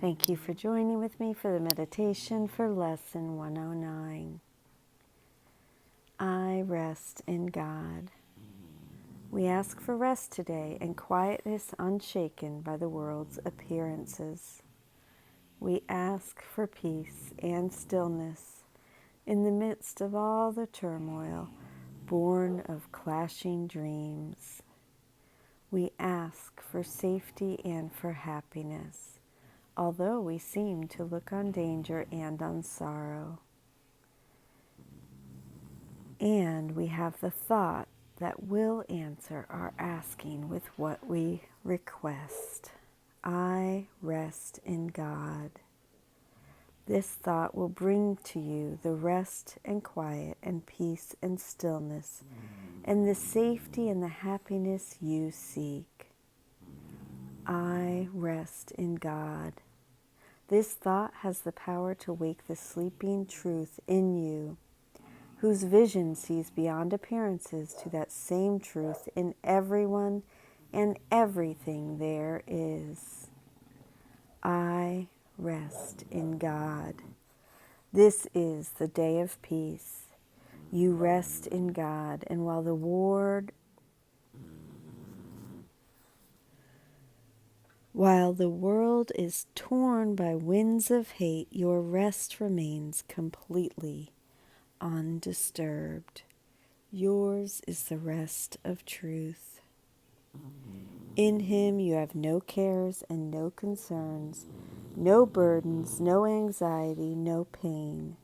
Thank you for joining with me for the meditation for Lesson 109. I rest in God. We ask for rest today and quietness unshaken by the world's appearances. We ask for peace and stillness in the midst of all the turmoil born of clashing dreams. We ask for safety and for happiness, although we seem to look on danger and on sorrow. And we have the thought that will answer our asking with what we request. I rest in God. This thought will bring to you the rest and quiet and peace and stillness and the safety and the happiness you seek. I rest in God. This thought has the power to wake the sleeping truth in you, whose vision sees beyond appearances to that same truth in everyone and everything there is. I rest in God. This is the day of peace. You rest in God, and while the world is torn by winds of hate, your rest remains completely undisturbed. Yours is the rest of truth. In Him you have no cares and no concerns, no burdens, no anxiety, no pain,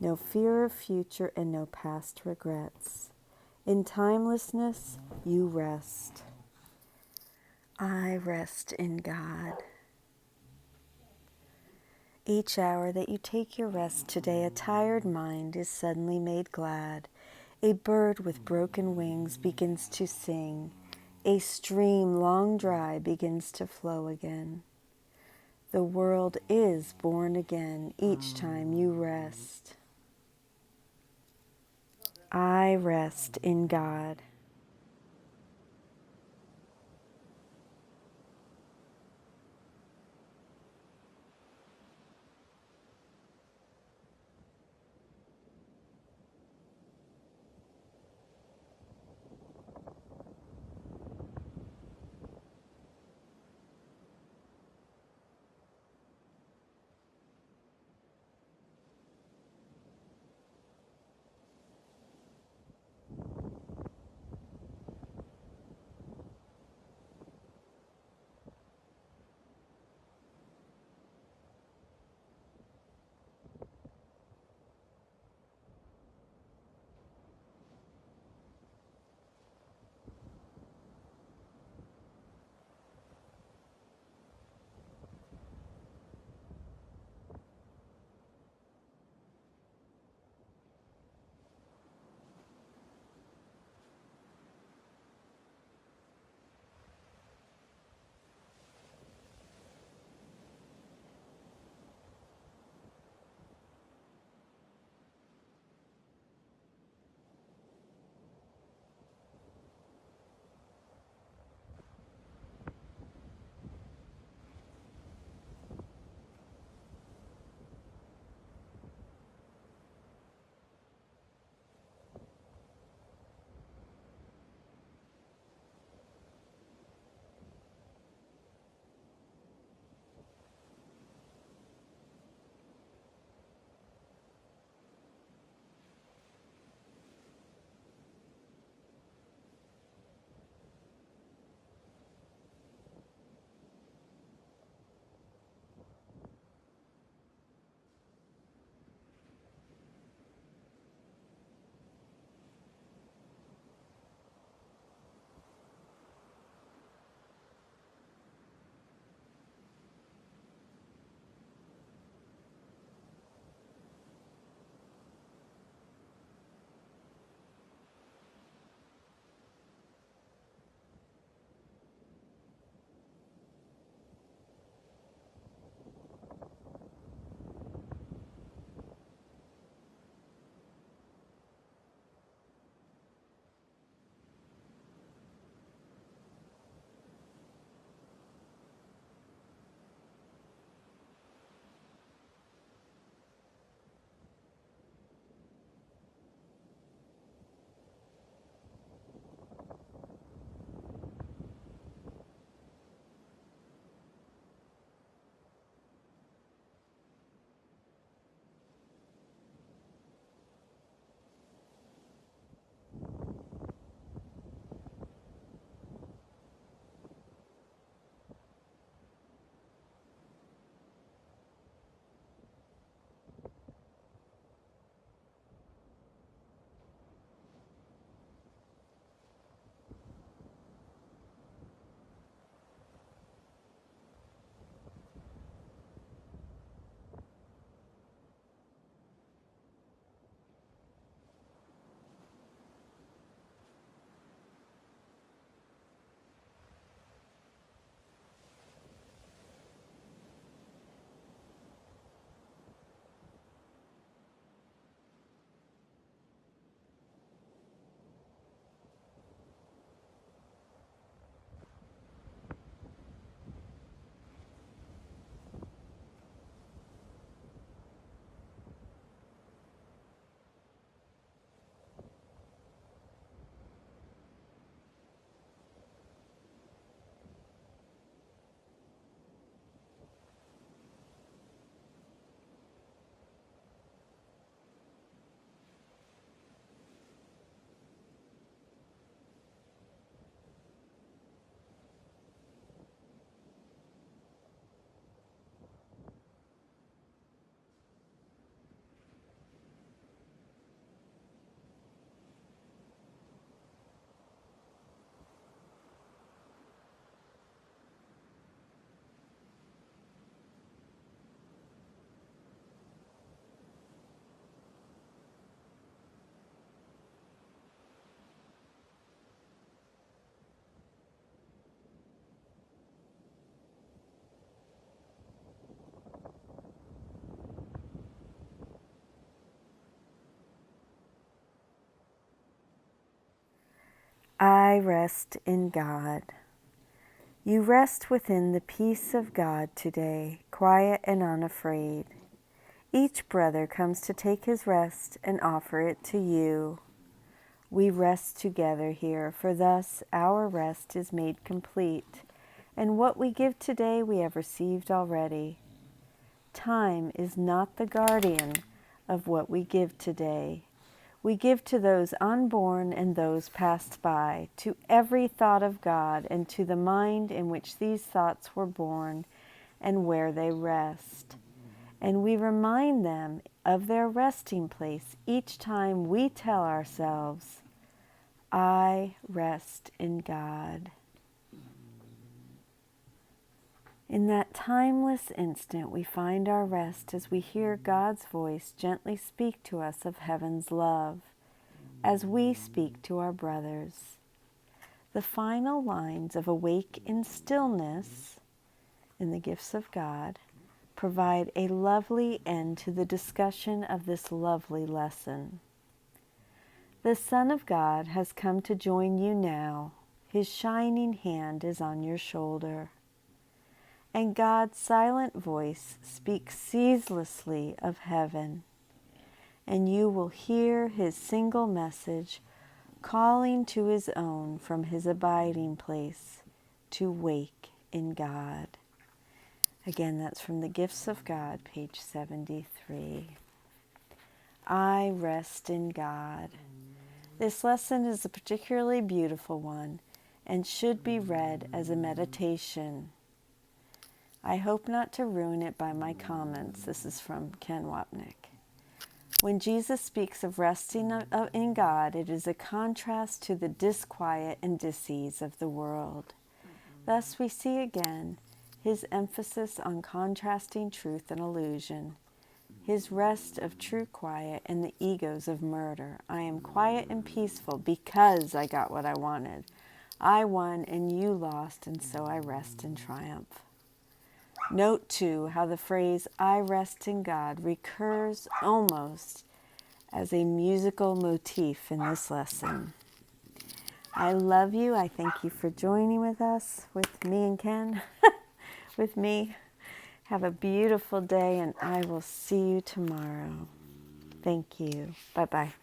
no fear of future and no past regrets. In timelessness you rest. I rest in God. Each hour that you take your rest today, a tired mind is suddenly made glad. A bird with broken wings begins to sing. A stream long dry begins to flow again. The world is born again each time you rest. I rest in God. I rest in God. You rest within the peace of God today, quiet and unafraid. Each brother comes to take his rest and offer it to you. We rest together here, for thus our rest is made complete, and what we give today we have received already. Time is not the guardian of what we give today. We give to those unborn and those passed by, to every thought of God, and to the mind in which these thoughts were born, and where they rest. And we remind them of their resting place each time we tell ourselves, I rest in God. In that timeless instant, we find our rest as we hear God's voice gently speak to us of heaven's love, as we speak to our brothers. The final lines of Awake in Stillness, in the Gifts of God, provide a lovely end to the discussion of this lovely lesson. The Son of God has come to join you now. His shining hand is on your shoulder. And God's silent voice speaks ceaselessly of heaven. And you will hear his single message calling to his own from his abiding place to wake in God. Again, that's from the Gifts of God, page 73. I rest in God. This lesson is a particularly beautiful one and should be read as a meditation. I hope not to ruin it by my comments. This is from Ken Wapnick. When Jesus speaks of resting in God, it is a contrast to the disquiet and disease of the world. Thus we see again his emphasis on contrasting truth and illusion, his rest of true quiet and the egos of murder. I am quiet and peaceful because I got what I wanted. I won and you lost, and so I rest in triumph. Note, too, how the phrase, I rest in God, recurs almost as a musical motif in this lesson. I love you. I thank you for joining with us, with me and Ken, with me. Have a beautiful day, and I will see you tomorrow. Thank you. Bye-bye.